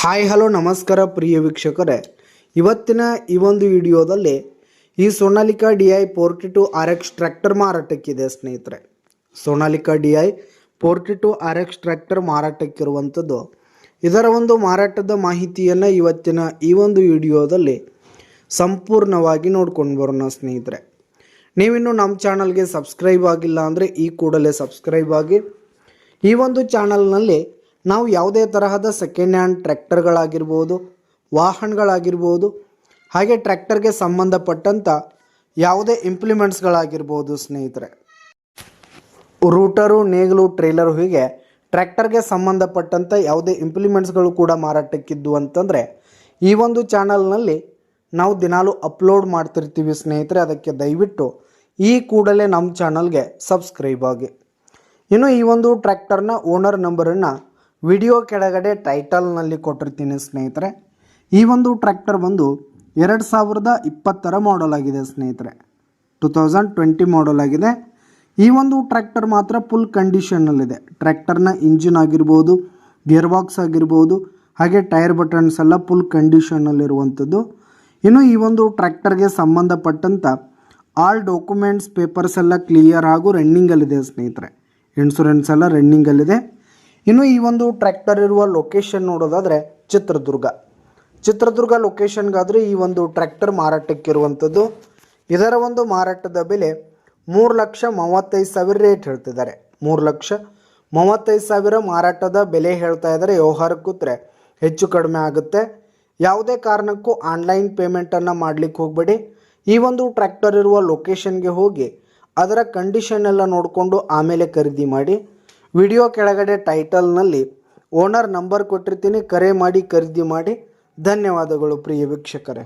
Hi hello ನಮಸ್ಕಾರ ಪ್ರಿಯ ವೀಕ್ಷಕರೇ, ಇವತ್ತಿನ ಈ ಒಂದು ವಿಡಿಯೋದಲ್ಲಿ ಈ ಸೋನಾಲಿಕಾ DI 42 RX ಟ್ರ್ಯಾಕ್ಟರ್ ಮಾರಾಟಕ್ಕಿದೆ ಸ್ನೇಹಿತರೆ. ಸೋನಾಲಿಕಾ DI 42 RX ಟ್ರ್ಯಾಕ್ಟರ್ ಮಾರಾಟಕ್ಕಿರುವಂಥದ್ದು. ಇದರ ಒಂದು ಮಾರಾಟದ ಮಾಹಿತಿಯನ್ನು ಇವತ್ತಿನ ಈ ಒಂದು ವಿಡಿಯೋದಲ್ಲಿ ಸಂಪೂರ್ಣವಾಗಿ ನೋಡ್ಕೊಂಡು ಬರೋಣ ಸ್ನೇಹಿತರೆ. ನೀವಿನ್ನು ನಮ್ಮ ಚಾನಲ್ಗೆ ಸಬ್ಸ್ಕ್ರೈಬ್ ಆಗಿಲ್ಲ ಅಂದರೆ ಈ ಕೂಡಲೇ ಸಬ್ಸ್ಕ್ರೈಬ್ ಆಗಿ. ಈ ಒಂದು ಚಾನಲ್ನಲ್ಲಿ ನಾವು ಯಾವುದೇ ತರಹದ ಸೆಕೆಂಡ್ ಹ್ಯಾಂಡ್ ಟ್ರ್ಯಾಕ್ಟರ್ಗಳಾಗಿರ್ಬೋದು, ವಾಹನಗಳಾಗಿರ್ಬೋದು, ಹಾಗೆ ಟ್ರ್ಯಾಕ್ಟರ್ಗೆ ಸಂಬಂಧಪಟ್ಟಂಥ ಯಾವುದೇ ಇಂಪ್ಲಿಮೆಂಟ್ಸ್ಗಳಾಗಿರ್ಬೋದು ಸ್ನೇಹಿತರೆ, ರೂಟರು, ನೇಗಿಲು, ಟ್ರೇಲರು, ಹೀಗೆ ಟ್ರ್ಯಾಕ್ಟರ್ಗೆ ಸಂಬಂಧಪಟ್ಟಂಥ ಯಾವುದೇ ಇಂಪ್ಲಿಮೆಂಟ್ಸ್ಗಳು ಕೂಡ ಮಾರಾಟಕ್ಕಿದ್ದು ಅಂತಂದರೆ ಈ ಒಂದು ಚಾನಲ್ನಲ್ಲಿ ನಾವು ದಿನಾಲೂ ಅಪ್ಲೋಡ್ ಮಾಡ್ತಿರ್ತೀವಿ ಸ್ನೇಹಿತರೆ. ಅದಕ್ಕೆ ದಯವಿಟ್ಟು ಈ ಕೂಡಲೇ ನಮ್ಮ ಚಾನಲ್ಗೆ ಸಬ್ಸ್ಕ್ರೈಬ್ ಆಗಿ. ಇನ್ನು ಈ ಒಂದು ಟ್ರ್ಯಾಕ್ಟರ್ನ ಓನರ್ ನಂಬರನ್ನು ವಿಡಿಯೋ ಕೆಳಗಡೆ ಟೈಟಲ್ನಲ್ಲಿ ಕೊಟ್ಟಿರ್ತೀನಿ ಸ್ನೇಹಿತರೆ. ಈ ಒಂದು ಟ್ರ್ಯಾಕ್ಟರ್ ಬಂದು 2020 ಮಾಡಲ್ ಆಗಿದೆ ಸ್ನೇಹಿತರೆ. 2020 ಮಾಡಲ್ ಆಗಿದೆ. ಈ ಒಂದು ಟ್ರ್ಯಾಕ್ಟರ್ ಮಾತ್ರ ಫುಲ್ ಕಂಡೀಷನ್ನಲ್ಲಿದೆ. ಟ್ರ್ಯಾಕ್ಟರ್ನ ಇಂಜಿನ್ ಆಗಿರ್ಬೋದು, ಗೇರ್ ಬಾಕ್ಸ್ ಆಗಿರ್ಬೋದು, ಹಾಗೆ ಟೈರ್ ಬಟನ್ಸ್ ಎಲ್ಲ ಫುಲ್ ಕಂಡೀಷನ್ನಲ್ಲಿರುವಂಥದ್ದು. ಇನ್ನು ಈ ಒಂದು ಟ್ರ್ಯಾಕ್ಟರ್ಗೆ ಸಂಬಂಧಪಟ್ಟಂಥ ಆಲ್ ಡಾಕ್ಯುಮೆಂಟ್ಸ್, ಪೇಪರ್ಸ್ ಎಲ್ಲ ಕ್ಲಿಯರ್ ಹಾಗೂ ರನ್ನಿಂಗಲ್ಲಿದೆ ಸ್ನೇಹಿತರೆ. ಇನ್ಶೂರೆನ್ಸ್ ಎಲ್ಲ ರನ್ನಿಂಗಲ್ಲಿದೆ. ಇನ್ನು ಈ ಒಂದು ಟ್ರ್ಯಾಕ್ಟರ್ ಇರುವ ಲೊಕೇಶನ್ ನೋಡೋದಾದರೆ ಚಿತ್ರದುರ್ಗ ಲೊಕೇಶನ್ಗಾದರೆ ಈ ಒಂದು ಟ್ರ್ಯಾಕ್ಟರ್ ಮಾರಾಟಕ್ಕಿರುವಂಥದ್ದು. ಇದರ ಒಂದು ಮಾರಾಟದ ಬೆಲೆ 3,35,000 ರೇಟ್ ಹೇಳ್ತಿದ್ದಾರೆ. 3,35,000 ಮಾರಾಟದ ಬೆಲೆ ಹೇಳ್ತಾ ಇದ್ದಾರೆ. ವ್ಯವಹಾರ ಕೂತ್ರೆ ಹೆಚ್ಚು ಕಡಿಮೆ ಆಗುತ್ತೆ. ಯಾವುದೇ ಕಾರಣಕ್ಕೂ ಆನ್ಲೈನ್ ಪೇಮೆಂಟನ್ನು ಮಾಡಲಿಕ್ಕೆ ಹೋಗಬೇಡಿ. ಈ ಒಂದು ಟ್ರ್ಯಾಕ್ಟರ್ ಇರುವ ಲೊಕೇಶನ್ಗೆ ಹೋಗಿ ಅದರ ಕಂಡೀಷನ್ ಎಲ್ಲ ನೋಡಿಕೊಂಡು ಆಮೇಲೆ ಖರೀದಿ ಮಾಡಿ. ವಿಡಿಯೋ ಕೆಳಗಡೆ ಟೈಟಲ್ನಲ್ಲಿ ಓನರ್ ನಂಬರ್ ಕೊಟ್ಟಿರ್ತೀನಿ, ಕರೆ ಮಾಡಿ ಖರೀದಿ ಮಾಡಿ. ಧನ್ಯವಾದಗಳು ಪ್ರಿಯ ವೀಕ್ಷಕರೇ.